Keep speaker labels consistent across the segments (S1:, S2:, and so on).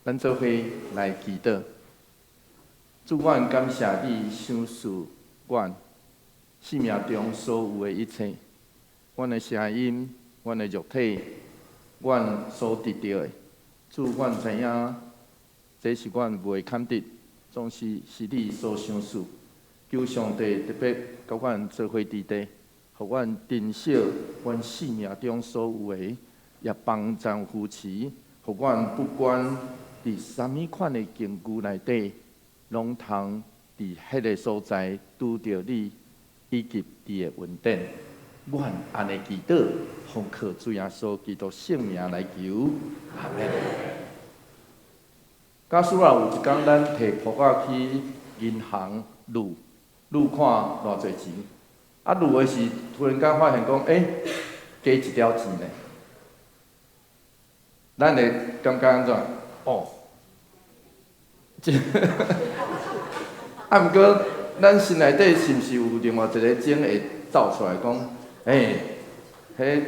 S1: 咱做伙来祈祷。主，阮感谢你赏赐阮生命中所有的一切，阮的声音、阮的肉体、阮所得到的。主，阮知影，这是阮未堪得，总是你所赏赐。求上帝特别甲阮做伙伫地，互阮珍惜阮生命中所有的，也帮助扶持，互阮不管伫啥物款的境遇内底，拢通伫迄个所在拄着你以及你的恩典。阮安尼祈祷，奉靠主耶稣基督圣名来求，阿门。假使有一天咱摕簿仔去银行撸看偌济钱，撸的是突然间发现讲，加一条钱呢，咱会感觉安怎？哦，毋过咱心内底是毋是有另外一个种会走出来讲，迄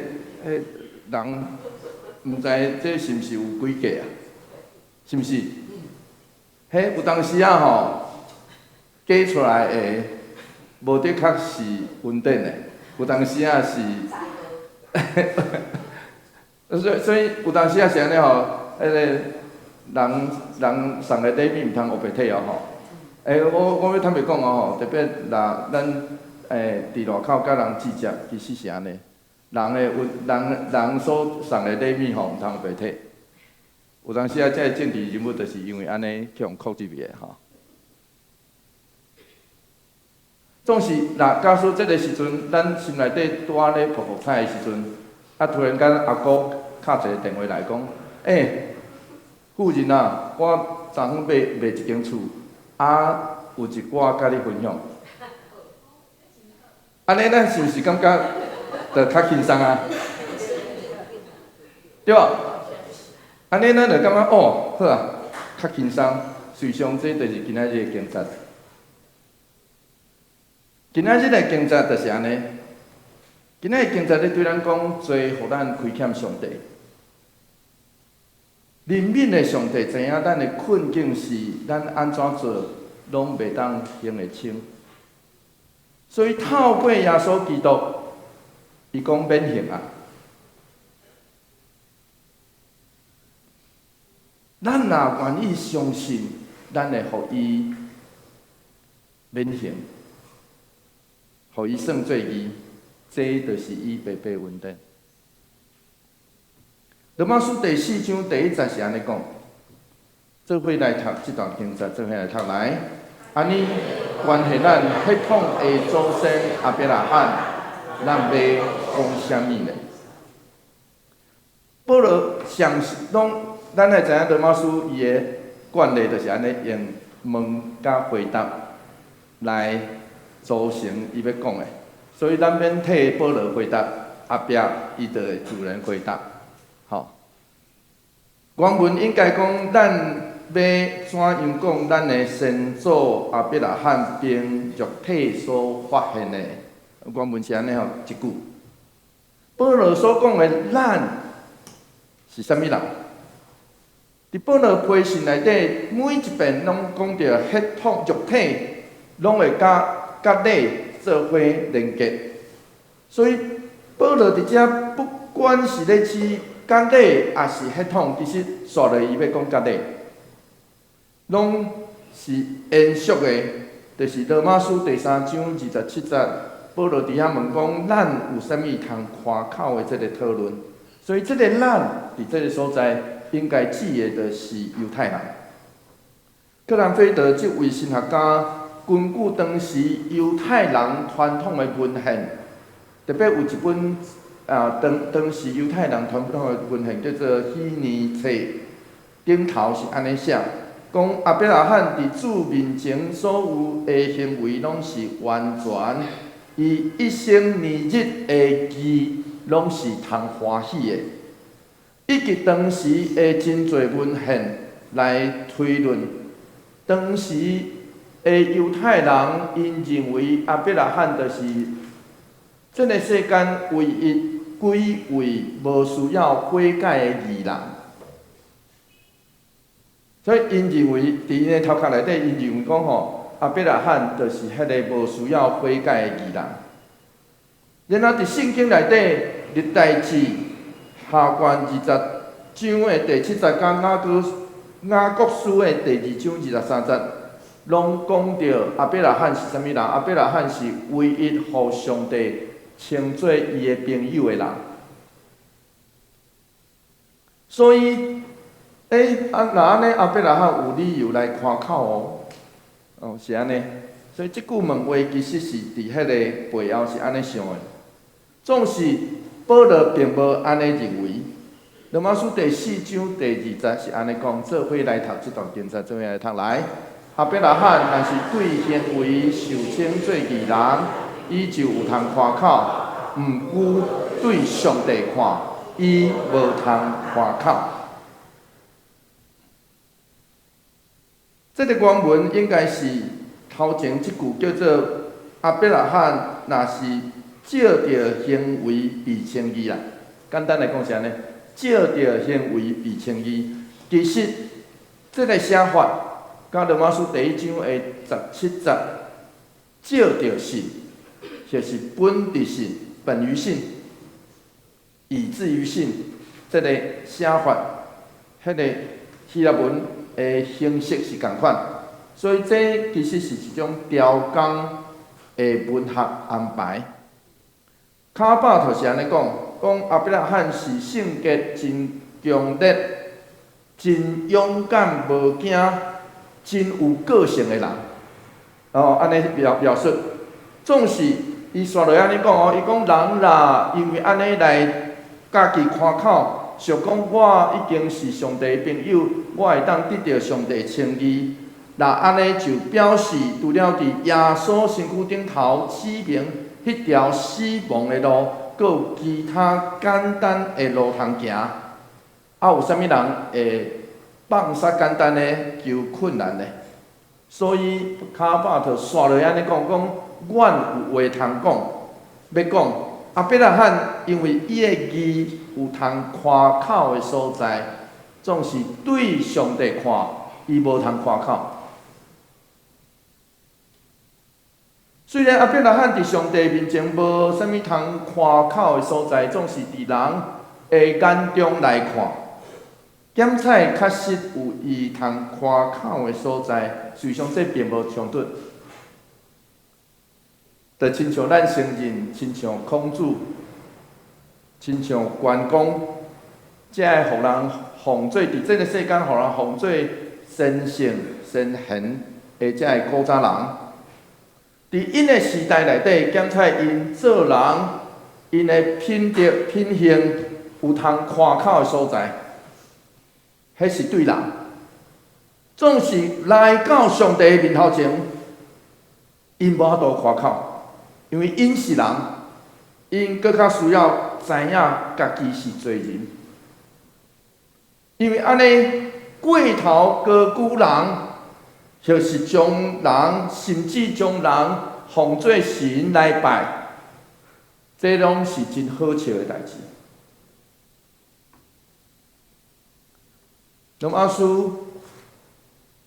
S1: 人毋知这是毋是有诡计啊？是毋是？有当时啊吼，加出来的无的确是稳定的，有当时啊是，所以有当时啊是安尼吼，迄个人送的礼物毋通黑白体哦吼。我要坦白讲哦吼，特别若咱伫外口甲人直接，其实是安尼，人所送的礼物吼毋通黑白体。有当时啊，这政治人物就是因为安尼去互控制的吼。总是假使这个时阵，咱心内底拄咧扑扑彩的时阵，突然间阿姑敲一个电话来讲，富人啊，我昨昏买一间厝，有一寡甲你分享。安尼咱是毋是感觉就较轻松啊？对吧？安尼咱就感觉好啊，较轻松。随上这就是今仔日的经节。今仔日的经节就是安尼。今仔日经节咧对咱讲，做互咱亏欠上帝。怜悯的上帝知影咱的困境是咱安怎做，拢袂当行会清。所以透过耶稣基督，伊讲免刑啊。咱若愿意相信，咱会互伊免刑，互伊算做义，这就是伊白白恩典。罗马书第4章第1节是安尼讲，做伙来读这段经节，做伙来读来。安尼关系咱血统的祖先阿伯拉罕，咱要讲啥物呢？保罗详细拢，咱会知影罗马书伊的惯例就是安尼用问甲回答来组成伊要讲的，所以咱免替保罗回答，后壁伊就会自然回答。好，原文应该讲，咱要怎样讲咱的先祖阿伯拉罕凭肉体所发现的？原文是安尼吼，一句。保罗所讲的咱是啥物人？伫保罗批信内底，每一遍拢讲到血统、肉体，拢会甲你做伙连结。所以保罗伫遮不管是咧指甲你，还是血统，其实煞落伊要讲甲你，拢是延续的，就是罗马书第3章27节，保罗伫遐问讲，咱有啥物通夸口的这个讨论？所以这个咱伫这个所在，应该指的就是犹太人。克兰菲德这位神学家，根据当时犹太人传统的文献，特别有一本当时犹太人传统的文献叫做《希尼册》，顶头是安尼写，讲阿伯拉罕伫主面前所有的行为，拢是完全，伊一生年日的记，拢是通欢喜的。以及当时的真侪文献来推论，当时的犹太人因认为阿伯拉罕就是这个世间唯一归位无需要悔改的义人。所以因认为，伫因的头壳内底，因认为讲吼，阿伯拉罕就是迄个无需要悔改的义人。然后伫圣经内底，历代志下卷20章的第70讲雅各书的第2章23节，拢讲到阿伯拉罕是啥物人？阿伯拉罕是唯一互上帝称做伊的朋友的人。所以，若安尼阿伯拉罕有理由来夸口哦，是安尼。所以即句问话其实是伫迄个背后是安尼想的。总是保罗并无安尼认为。罗马书第4章第20节是安尼讲，做伙来读这段经节，做伙来读来。阿伯拉罕若是对行为受称做义人，伊就有通夸口；毋过对上帝看，伊无通夸口。这个原文应该是头前即句叫做阿伯拉罕若是照着行为被称义啦。简单来讲是安尼，照着行为被称义。其实这个写法，甲罗马书第1章的17节，照着信，就是本着信、本于信、以至于信，这个写法，迄个希腊文的形式是共款。所以这其实是一种雕工的文学安排。卡巴就是安尼讲，阿伯拉罕是性格真强烈、真勇敢、无惊、真有个性的人。安尼描述，总是伊煞落安尼讲哦，伊讲人啦，因为安尼来家己夸口，想讲我已经是上帝的朋友，我会当得到上帝称义。那安尼就表示，除了伫耶稣身躯顶头指明迄条死亡的路，阁有其他简单的路通行。有啥物人会放煞简单的求困难呢？所以卡巴特刷落安尼讲，阮有话通讲，要讲阿伯拉罕，因为伊的义有通夸口的所在，总是对上帝看，伊无通夸口。虽然阿伯拉罕伫上帝面前无啥物通夸口的所在，总是伫人的眼中来看，检采确实有伊通夸口的所在，实际上这并无冲突。就亲像咱承认，亲像孔子，亲像关公，才会互人奉做伫这个世间，互人奉做先圣先贤的这个古早人。伫因的时代内底，检采因做人，因的品德品行有通夸口的所在，迄是对人。总是来到上帝面头前，因无法度夸口，因为因是人，因更较需要知影家己是罪人。因为安尼过头高估人。就是将人，甚至将人奉做神来拜，这拢是真好笑的代志。罗马书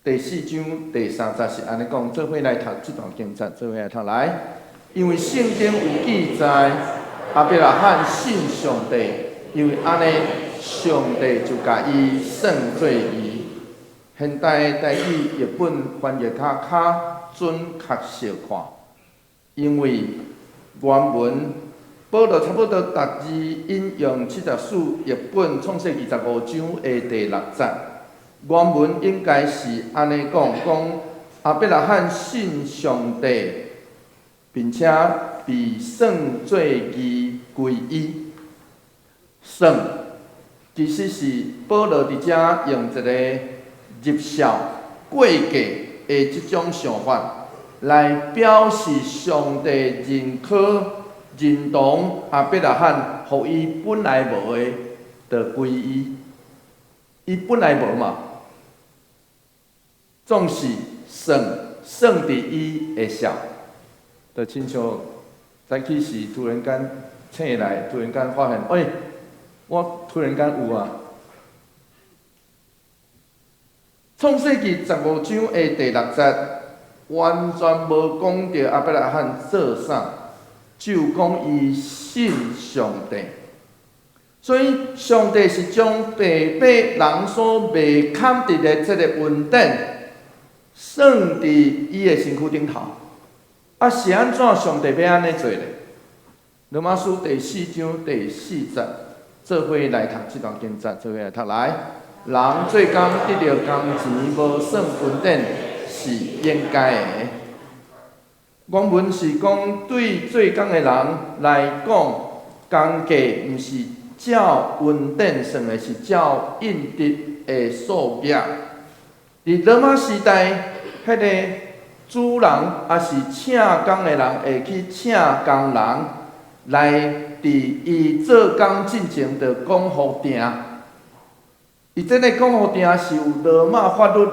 S1: 第4章第3节是安尼讲，做伙来读这段经节，做伙来读来。因为圣经有记载，阿伯拉罕信上帝，因为安尼上帝就甲伊算做义。现代的台语译本翻译较准确小看，因为原文保罗差不多逐字引用74译本创世25章的第6节，原文应该是安尼讲：阿伯拉罕信上帝，并且被算做义归伊。算其实是保罗伫遮用一个入孝过继的这种想法，来表示上帝认可、认同阿伯拉罕，互伊本来无的，就归伊。伊本来无嘛，总是算伫伊的孝。就亲像早起时突然间醒来，突然间发现，我突然间有啊。创世纪15章的第6节，完全无讲到亚伯拉罕做啥，就讲伊信上帝。所以上帝是将白白人所未堪得的这个恩典，算伫伊的身躯顶头。啊，是安怎上帝要安尼做呢？罗马书第4章第4节，做伙来读这段经节，做伙来读来。人做工得到工钱，无算恩典，是应该的。原文是讲对做工的人来讲，工价毋是照恩典算的，是照应得的数额。伫罗马时代，迄个主人也是请工的人，会去请工人来伫伊做工进前着讲互定。伊这个讲互定是有罗马法律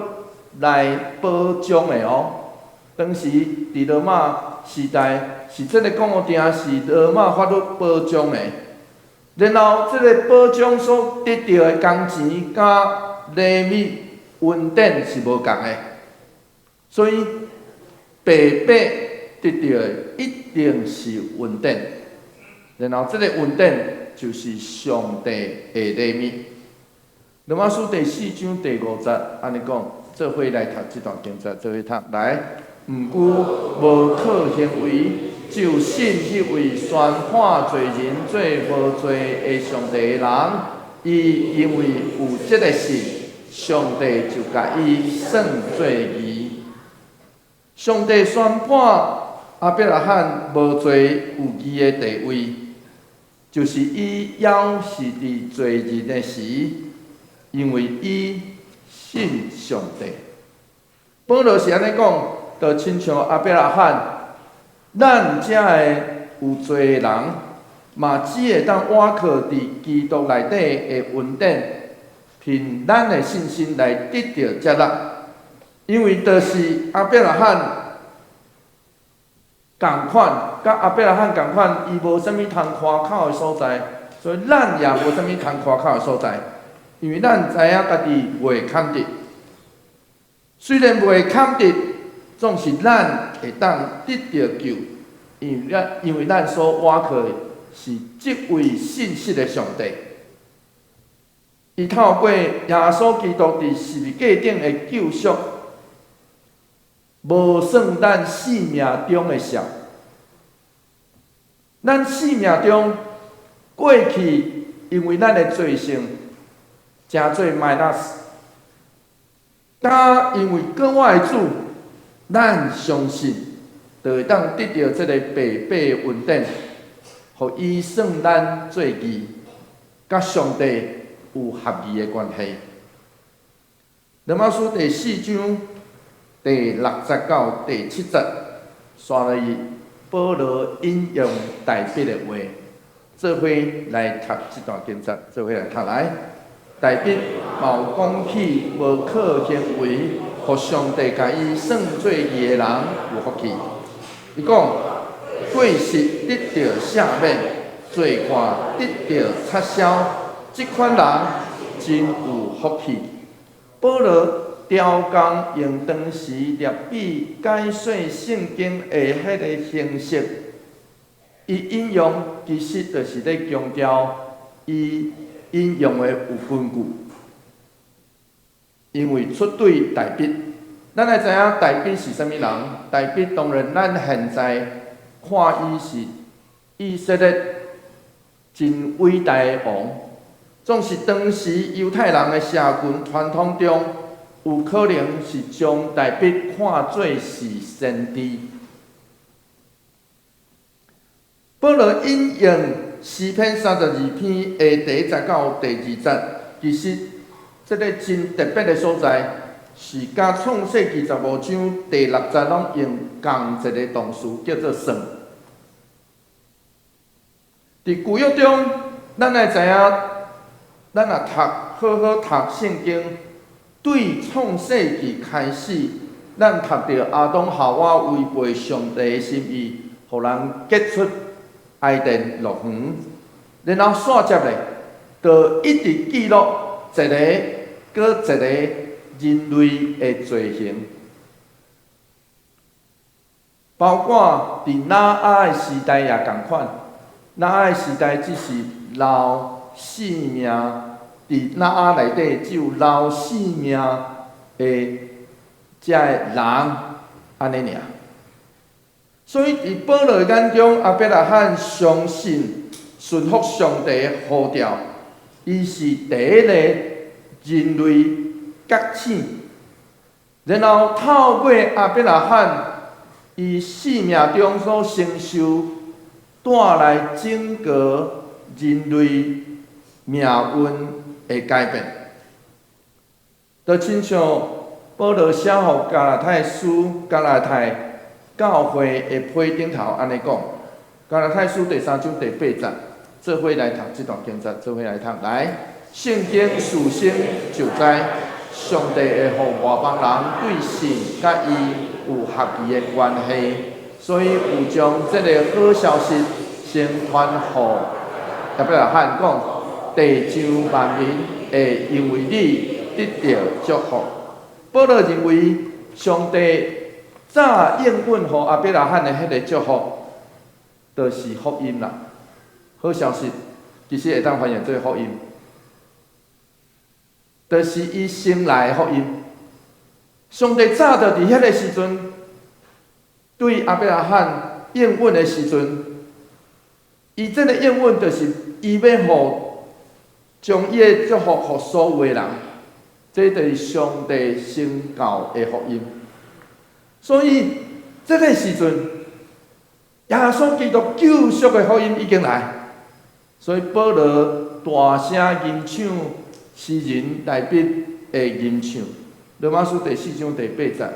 S1: 来保障的哦。当时伫罗马时代，是这个讲互定是罗马法律保障的。然后，这个保障所得到的工钱，甲利米恩典是无共的，所以白白得到的一定是恩典。然后，这个恩典就是上帝的利米。罗马书第4章第5节安尼讲，做伙来读这段经节，做伙读来。毋过无靠行为，就信迄位宣判罪人做无罪的上帝的人，伊因为有这个信，上帝就甲伊算做义。上帝宣判亚伯拉罕无罪有义的地位，就是伊要是伫罪人的时，因为伊信上帝。保罗是安尼讲，就亲像亚伯拉罕，咱遮的有罪的人，嘛只会当倚靠伫基督内底的恩典，凭咱的信心来得到接纳。因为就是亚伯拉罕共款，甲亚伯拉罕共款，伊无啥物通夸口的所在，所以咱也无啥物通夸口的所在。因为咱知影家己袂堪得，虽然袂堪得，总是咱会当得到救，因为咱所倚靠的是这位信实的上帝。伊透过耶稣基督伫十字架顶的救赎，无算咱生命中的数。咱生命中过去，因为咱的罪性，真做 minus， 但因为搁我的主，咱相信，就会当得到这个白白的恩典，互伊算咱做义，甲上帝有合义的关系。罗马书第4章第6节到第7节，刷落去保罗引用大笔的话，做伙来读这段经节，做伙来读来。大笔冒讲起无靠行为，互上帝甲伊算做义的人有福气。伊讲过失得到赦免，罪过得到撤销，即款人真有福气。保罗雕工用当时列比解说圣经的迄个形式，伊引用其实就是咧强调伊引用的有根据，因为出对大笔，咱来知影大笔是啥物人？大笔当然咱现在看伊是以色列真伟大的王，总是当时犹太人的社群传统中，有可能是将大笔看作是先知。保罗引用诗篇32篇的第1节到第2节，其实这个真特别的所在，是甲创世纪15章第6节拢用同一个动词，叫做算。伫旧约中，咱来知影，咱若好好读圣经，对创世纪开始，咱读到亚当夏娃违背上帝的心意，互人结出埃甸乐园，然后续接咧，就一直记录一个搁一个人类的罪行，包括伫拿阿的时代也同款。拿阿的时代只是留性命，伫拿阿内底只有留性命的遮个人安尼尔。所以伫保罗眼中，亚伯拉罕相信顺服上帝的呼召，伊是第一个人类觉醒，然后透过亚伯拉罕伊生命中所承受，带来整个人类命运的改变。就亲像保罗写予加拉太书、加拉太教会的批顶头安尼讲，加拉太书第3章第8节，做伙来读这段经节，做伙来读。来，圣经属性就知，上帝会互外邦人对神甲伊有合宜的关系，所以有将这个好消息先传予亚伯拉罕讲，地上万民会因为你得到祝福。保罗认为上帝早应允予亚伯拉罕的迄个祝福，就是福音啦。好消息其实会当翻译做福音，就是伊生来的福音。上帝早就伫迄个时阵，对亚伯拉罕应允的时阵，伊这个应允就是伊要互将伊的祝福互所有的人，这就是上帝宣告的福音。所以这个时阵，耶稣基督救赎的福音已经来，所以保罗大声吟唱诗人大卫的吟唱。罗马书第4章第8节，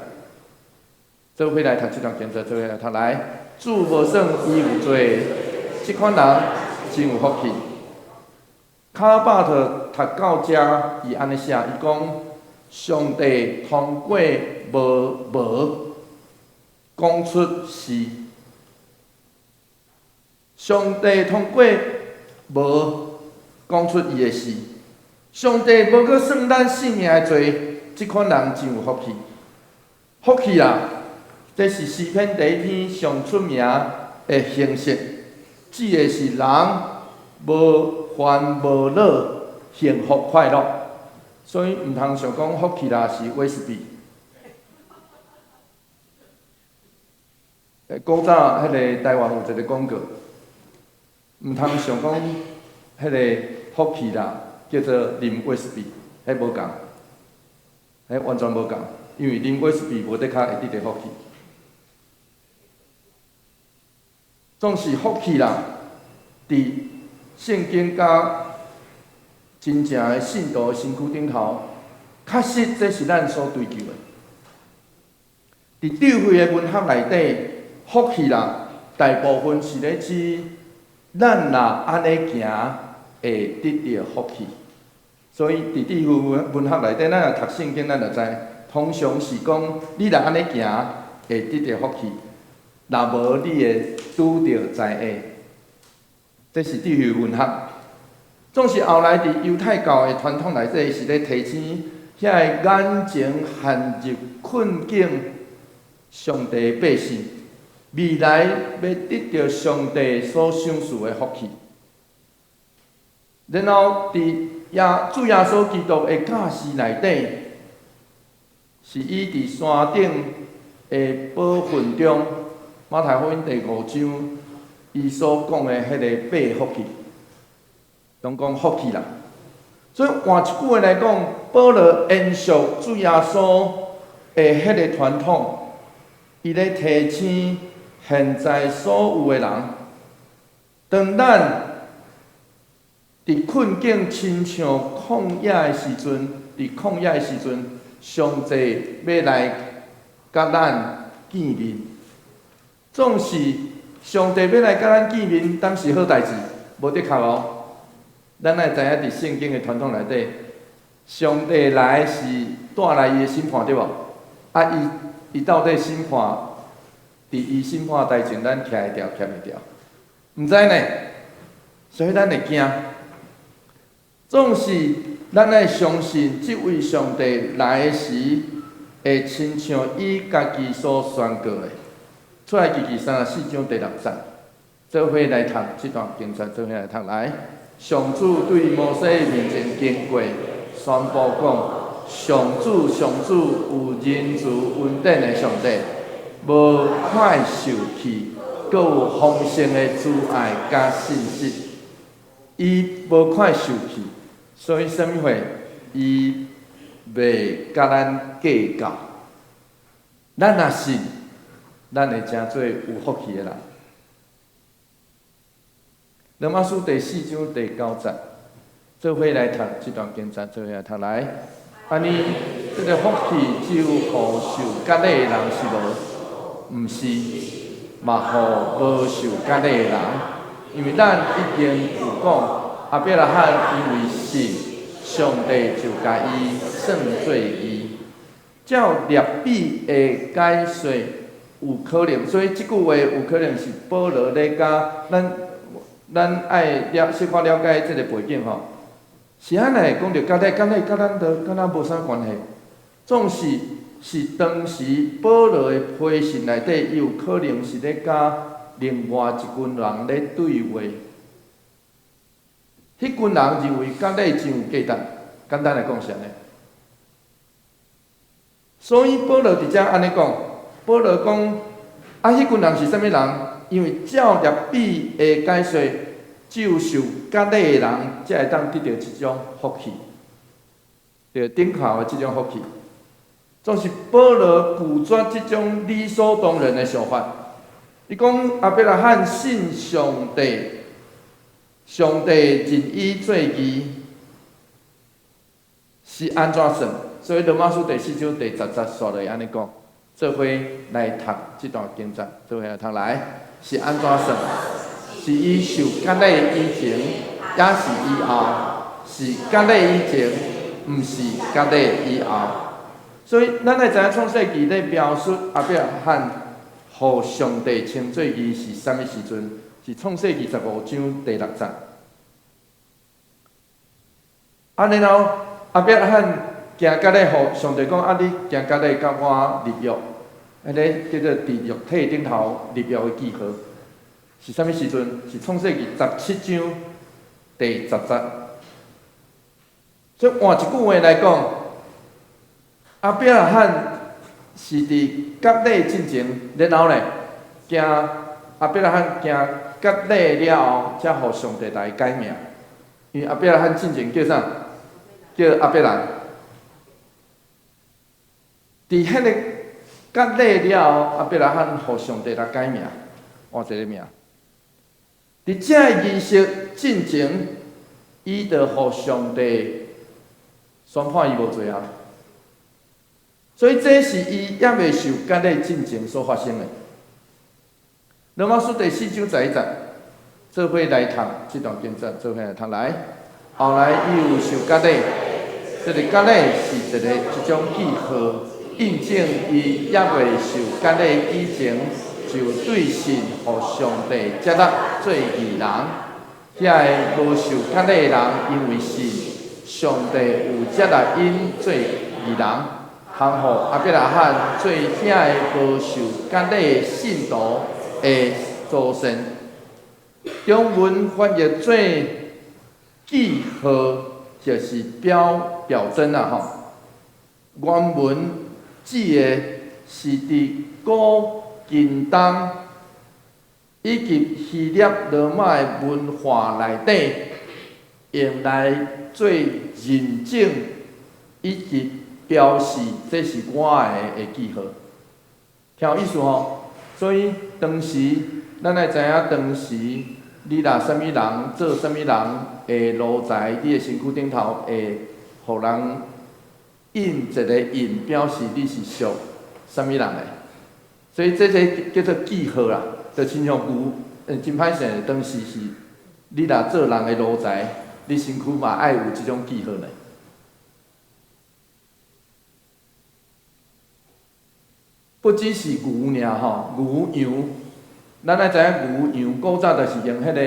S1: 做伙来读这段经节，做伙来读来。主无算伊有罪，这款人真有福气。卡巴特读到遮，伊安尼写，伊讲上帝通过无讲出是，上帝通过无讲出伊的事，上帝无搁算咱性命的罪。这款人真有福气，福气啦！这是诗篇第1篇上出名的形式，指的是人无烦无恼，幸福快乐。所以毋通想讲福气啦是威士忌。古早迄个台湾有一个广告，毋通想讲迄个福气啦叫做啉威士忌，迄无共。完全无共，因为啉威士忌无得较会得到福气。总是福气啦，伫圣经甲真正的信徒身躯顶头，确实这是咱所追求的。伫智慧的文学内底，福气啦，大部分是咧指咱若安尼行会得到福气。所以伫智慧文学内底，咱若读圣经，咱就知，通常是讲你若安尼行，会得到福气；若无，你会拄着灾厄。这是智慧文学。总是后来伫犹太教的传统内底，是咧提醒遐个眼前陷入困境上帝的百姓，未来要得到上帝所赏赐的福气。然后伫主耶稣基督的教示内底，是伊伫山顶的宝训中，马太福音第5章，伊所讲的迄个8福气，拢讲福气啦。所以换一句话来讲，保罗延续主耶稣的迄个传统，伊咧提醒现在所有的人，当咱伫困境亲像旷野的时阵，伫旷野的时阵，上帝要来甲咱见面。总是上帝要来甲咱见面，当是好代志，无得靠哦。咱爱知影伫圣经的传统内底，上帝来是带来伊的审判，对无？啊，伊到底审判，伫伊审判台前，咱徛会掉，徛袂掉？毋知呢，所以咱会惊。总是咱爱相信，即位上帝来的时，会亲像伊家己所宣告的。出来记34章第6节，做伙来读即段经节，做伙来读来。上主对摩西面前经过，宣布讲：上主有仁慈稳定的上帝，无快受气，阁有丰盛的慈爱甲信实。伊无快受气，所以啥物货？伊袂甲咱计较。咱若信，咱会真做有福气的人。罗马书第4章第9节，做伙来读这段经节，做伙来读来。安尼，这个福气只有互受割礼的人是无，毋是，嘛互无受割礼的人。因为咱已经有讲，阿伯拉罕因为信，上帝就甲伊算做义。照列比的解说有可能，所以即句话有可能是保罗咧甲咱爱小可了解即个背景吼。是安尼讲着割礼，甲咱无啥关系。总是当时保罗的批信内底，有可能是咧甲另外一群人咧对话。迄群人认为割礼真有价值，简单来讲是安尼。所以保罗伫遮安尼讲，保罗讲迄群人是啥物人？因为照列比的解说，只有受割礼的人才会当得到即种福气，着顶头的即种福气。总是保罗拒绝即种理所当然的想法。伊讲阿伯拉罕信上帝，上帝认伊做义，是安怎算？所以罗马书第4章第10节刷落安尼讲，做伙来读即段经节，做伙来读来，是安怎算？是伊受割礼以前，也是以后；是割礼以前，毋是割礼以后。所以，咱来知影创世纪咧描述阿伯拉罕互上帝称作义是啥物时阵？是创世纪15章第6节。然后阿伯拉罕行割礼，互上帝讲：你行割礼，甲我立约，安尼叫做伫肉体顶头立约的记号。是啥物时阵？是创世纪17章第10节。所以换一句话来讲，阿伯拉罕是伫割礼进前，然后呢，行阿伯拉罕行割礼了后，才互上帝来改名。因为阿伯拉罕进前叫啥？叫阿伯兰。伫迄个割礼了后，阿伯拉罕互上帝来改名，换一个名。伫这个仪式进前，伊就互上帝宣判伊无罪啊。所以这是伊也未受割礼进前所发生的。罗马书第4章11节，做伙来读这段经节，做伙来读来。后来伊有受割礼，这个割礼是一种记号，印证伊也未受割礼以前，就对信互上帝接纳做义人。遐个无受割礼的人，因为信上帝有接纳因做义人，通互阿伯拉罕做遐个无受割礼的信徒的祖先。中文翻译做记号，就是表征啊吼。原文指的是伫古近东以及希腊罗马的文化内底，用来做认证以及标示，这是我的记号。听有意思吼？所以当时咱来知影，当时你若啥物人做啥物人会落在你的身躯顶头，会互人印一个印，表示你是属啥物人的。所以这叫做记号啦，就亲像真歹势。当时是你若做人的路财，你身躯嘛爱有即种记号呢。不只是牛尔吼，牛羊，咱爱知影牛羊古早就是用迄个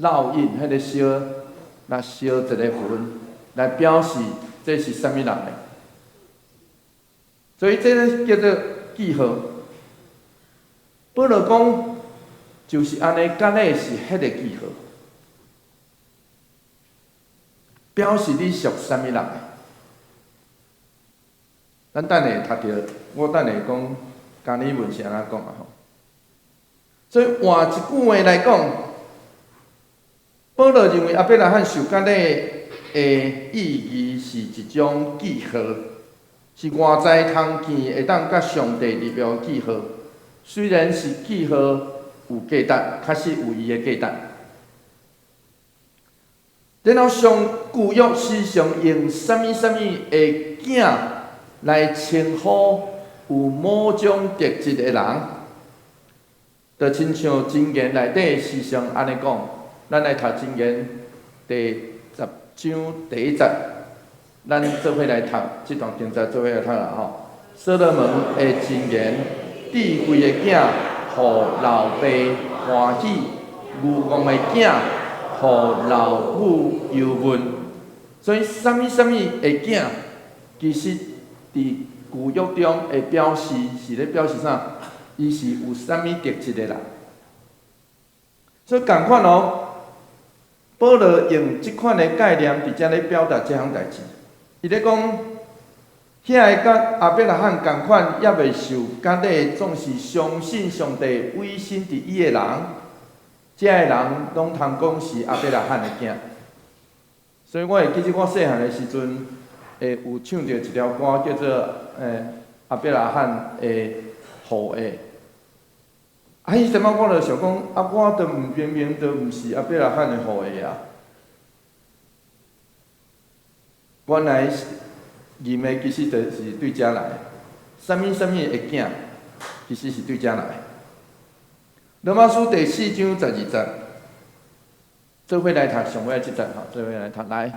S1: 烙印，迄个烧，若烧一个魂，来表示这是啥物人的。所以这个叫做记号。保罗讲，就是安尼，甲咧是迄个记号，表示你属啥物人的。咱等下读着，我等下讲加利文是安怎讲啊吼。所以换一句话来讲，保罗认为阿伯拉罕受割礼的意义是一种记号，是外在通见会当甲上帝立约记号。虽然是记号有价值，确实有伊的价值。然后上旧约时常用啥物的囝来称呼有某种特质的人，就亲像箴言内底时常安尼讲。咱来读箴言第10章第1节，咱做伙来读这段经节，做伙来读啦吼。所罗门的箴言：智慧的囝，互老爸欢喜；愚妄的囝，互老母忧闷。所以，啥物的囝，其实伫旧约中会表示是咧表示啥？伊是有啥物特质的人。所以，共款哦。保罗用即款的概念，伫遮咧表达即项代志。伊咧讲，遐个甲阿伯拉罕共款，也未受割礼，总是相信上帝委身伫伊的人，遮个人拢通讲是阿伯拉罕的囝。所以我会记得我细汉的时阵，有唱着一条歌，叫做阿伯拉罕的后裔。迄阵仔我就想讲，我都明明都毋是阿伯拉罕的后裔啊！原来念的其实就是对遮来的，啥物的囝，其实是对遮来的。罗马书第4章12节，做伙来读上尾即节吼，做伙来读来。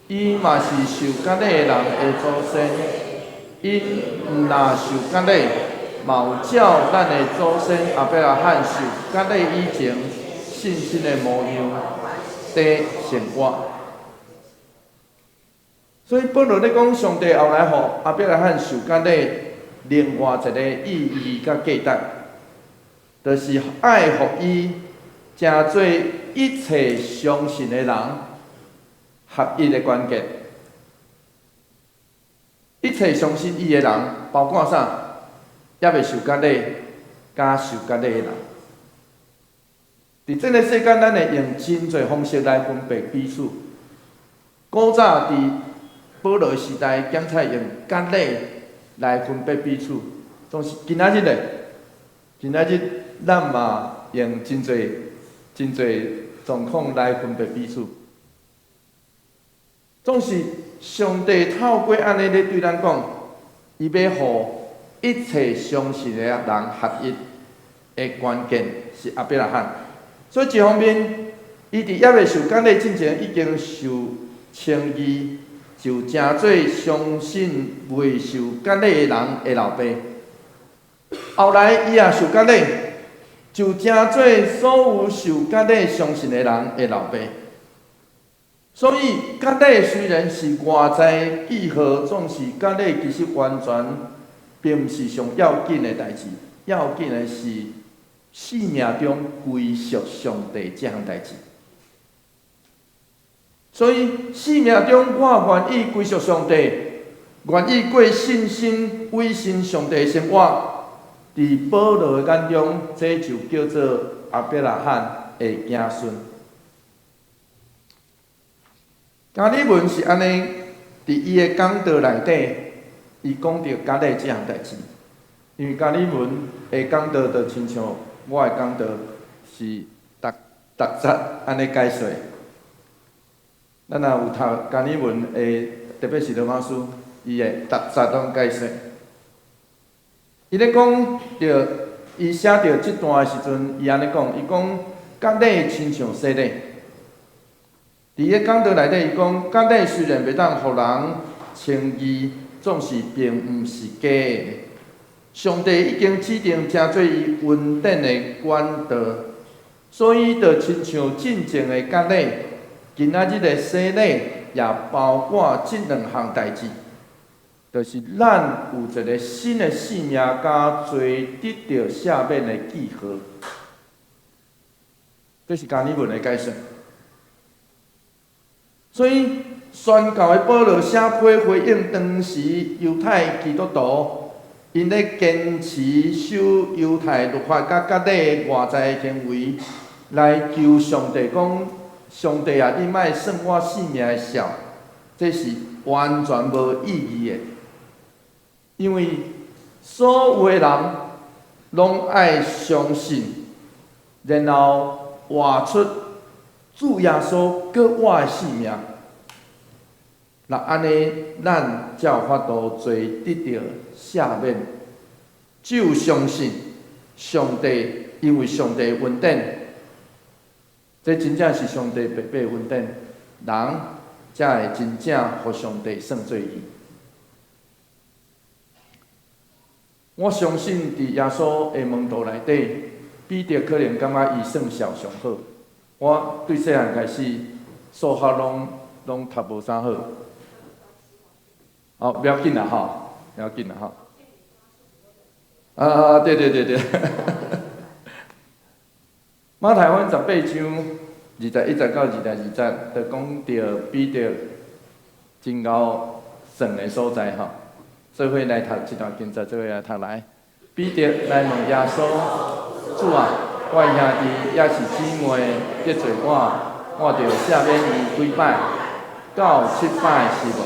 S1: 伊嘛是受割礼的人的祖先，因毋若受割礼。嘛有照咱的祖先阿伯拉罕受割礼以前信心的模样得成果。所以保罗咧讲，上帝后来互阿伯拉罕受割礼，另外一个意义甲价值，就是爱互伊成做一切相信的人合一的关键。一切相信伊的人，包括啥？也未受割礼，甲受割礼的人，伫这个世间，咱会用真侪方式来分别彼此。古早伫保罗时代，检采用割礼来分别彼此，总是今仔日咱嘛用真侪状况来分别彼此。总是上帝透过安尼咧对咱讲，伊要互一切相信的人合一的关键是阿伯拉罕，所以一方面，伊伫还未受割礼之前已经受称义，就成做相信未受割礼的人的老爸。后来伊也受割礼，就成做所有受割礼相信的人的老爸。所以割礼虽然是外在记号，总是割礼其实完全并毋是上要紧的代志，要紧的是生命中归属上帝这项代志。所以生命中我愿意归属上帝，愿意过信心委身上帝的生活，伫保罗的眼中，这就叫做阿伯拉罕的子孙。加利文是安尼，伫伊的讲道内底。伊讲到割礼这项代志，因为加利文的讲道就亲像我的讲道是逐节安尼解说。咱若有读加利文的，特别是罗马书，伊会逐节拢解说。伊咧讲着，伊写着即段的时阵，伊安尼讲，伊讲割礼亲像洗礼。伫个讲道内底，伊讲割礼虽然袂当互人称义。总是并毋是假的。上帝已经指定成做伊恩典的管道，所以就亲像真正的割礼，今仔日的洗礼，也包括这两项代志，就是咱有一个新的生命，加最得到赦免的记号。这是加尔文的解释。所以，宣教的保罗写批回应当时犹太基督徒，因咧坚持守犹太律法甲割礼外在的行为，来求上帝讲：上帝啊，你莫算我性命的笑，这是完全无意义的。因为所有的人拢爱相信，然后活出主耶稣搁我的性命。那安尼，咱才有法度做得到赦免。只有相信上帝，因为上帝恩典，这真正是上帝白白恩典，人才会真正互上帝算做义。我相信伫耶稣的门徒内底，彼得可能感觉伊算小上好。我对细汉开始数学拢读无啥好。哦，不要紧啦吼，不要紧啦吼。对。马太福音18章21到20，就讲到彼得真够算的所在吼。做伙来读这段经节，做伙来读来。彼得来问耶稣：主啊，我兄弟也是姊妹得罪我着赦免伊几摆？到7摆是无？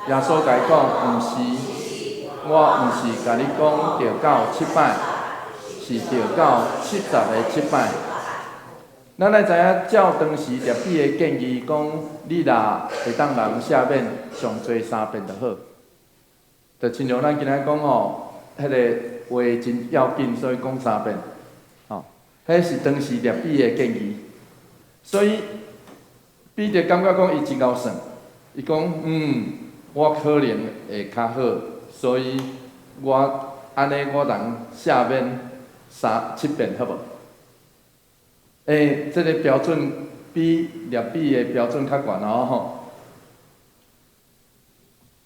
S1: 耶稣甲伊讲：毋是，我毋是甲你讲着到7摆，是着到70个7摆。咱来知影，照当时律比的建议讲，你若会当人赦免上侪3遍就好。就亲像咱今仔讲吼，迄个话真要紧，所以讲3遍。吼，迄是当时律比的建议。所以彼得感觉讲伊真够算，伊讲我可能会较好，所以我安尼我人赦免7遍好无？这个标准比律比的标准较悬哦吼。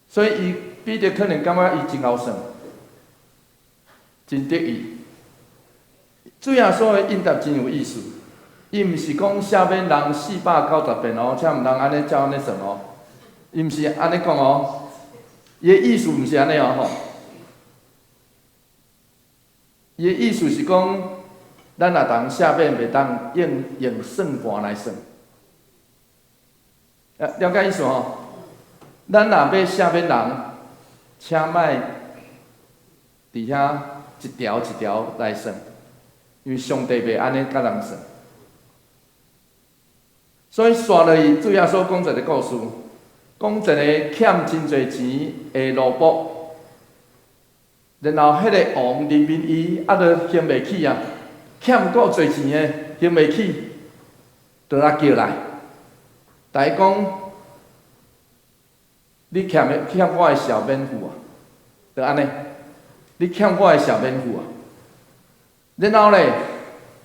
S1: 所以彼得可能感觉伊真够算，真得意。主耶稣的应答真有意思，伊毋是讲赦免人490遍哦，请毋通安尼照安尼算哦。伊毋是安尼讲哦，伊的意思毋是安尼哦吼。伊的意思是讲，咱若当赦免，袂当用算盘来算。了解意思吼？咱若要赦免人，请莫伫遐一条一条来算，因为上帝袂安尼甲人算。所以刷落去，主耶稣讲一个故事。讲一个欠真侪钱的奴仆，然后迄个王任命伊，就还袂起啊，欠够侪钱的还袂起，就来叫来，大家讲，你欠我的小免付啊，就安尼，你欠我的小免付啊，然后咧，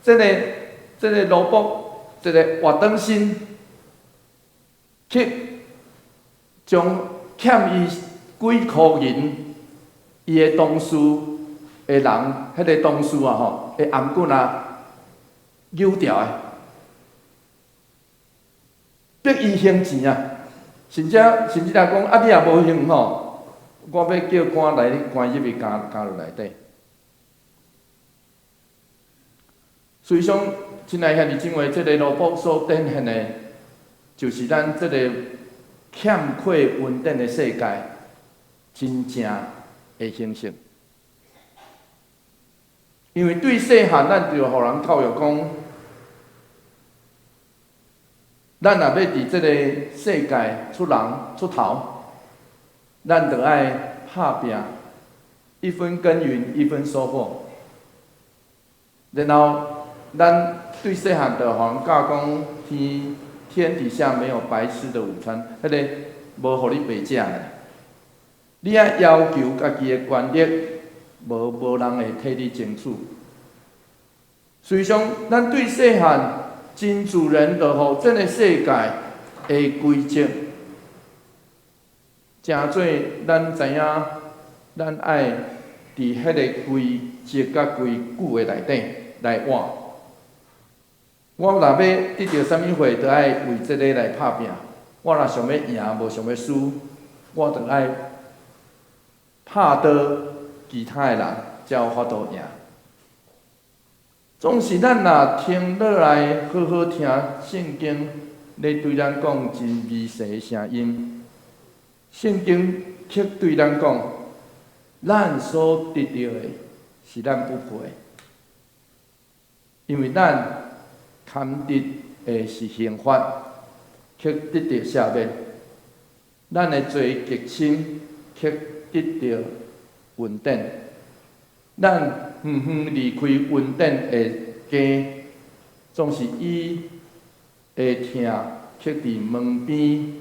S1: 这个奴仆，这个活当心去。将欠伊几箍银，伊的同事的人，迄个同事啊吼，的颔棍啊，扭掉的，逼伊还钱啊！甚至来讲，啊，你也无还吼，我要叫官来关入去加入内底。虽上，亲爱兄弟姊妹，这个奴仆所展现的，就是咱这个。欠缺稳定的世界，真正会形成。因为对细汉，咱就互人教育讲，咱若要伫即个世界出人出头，咱就爱拍拼，一分耕耘一分收获。然后，咱对细汉就互人教讲天底下没有白吃的午餐，迄个无互你白食的。你爱要求家己的权利，无人会替你争取。虽上，咱对细汉真自然就互这个世界的规则诚做咱知影，咱爱伫迄个规则甲规矩的内底来活。我若要得到啥物货，就爱为即个来拍拼。我若想要赢，无想要输，我就爱拍倒其他的人，才有法度赢。总是咱若听落来，好好听圣经咧对咱讲真微细的声音。圣经却对咱讲，咱所得到的是咱不配的，因为咱堪得的是刑罚，却得到赦免；咱的罪极轻，却得到恩典。咱远远离开恩典的家，总是伊的听，却伫门边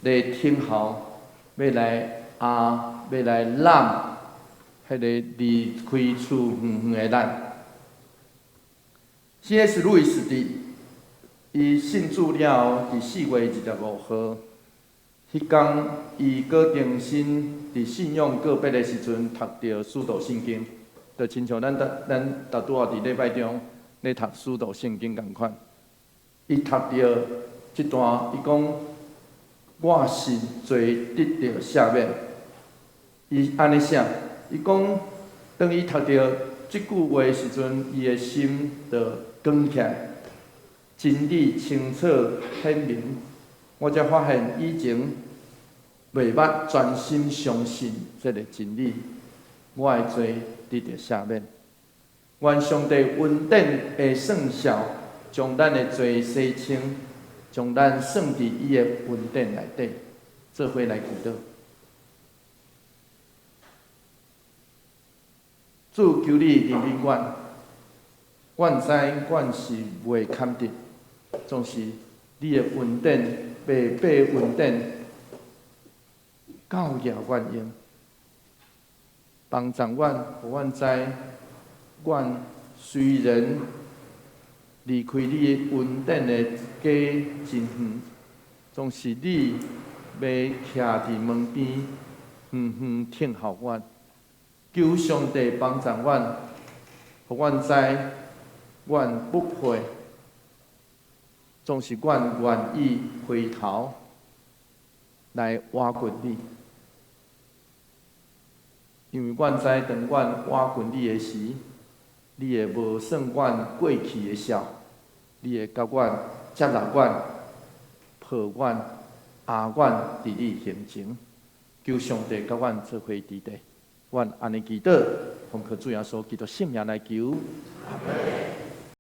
S1: 咧听候，要来压，要来揽，迄个离开厝远远的咱。C.S. 路易斯伊信主了后，伫4月25号，迄天伊搁重新伫信仰告别的时阵，读到使徒圣经，就亲像咱拄仔伫礼拜中咧读使徒圣经共款。伊读到即段，伊讲：我信罪得到赦免。伊安尼写，伊讲，当伊读到即句话的时阵，伊的心就光起来，真理清楚显明。我才发现以前袂捌专心相信这个真理，我的罪得到赦免。愿上帝恩典的算数，将咱的罪洗清，将咱算伫伊的恩典内底，做伙来祈祷。主，求你怜悯阮，阮知阮是袂堪得，总是你的恩典，白白恩典，教育阮用，帮助阮，互阮知，阮虽然离开你的恩典的家真远，总是你要徛伫门边，远远听候阮。求上帝帮助阮，互阮知，阮不配，总是阮愿意回头来挖掘你，因为阮知，当阮挖掘你的时，你会无算阮过去的笑，你会甲阮接纳阮，抱阮，压阮伫你面前。求上帝甲阮做伙伫地。阮安尼祈祷，奉靠主耶稣基督圣名来求。阿门。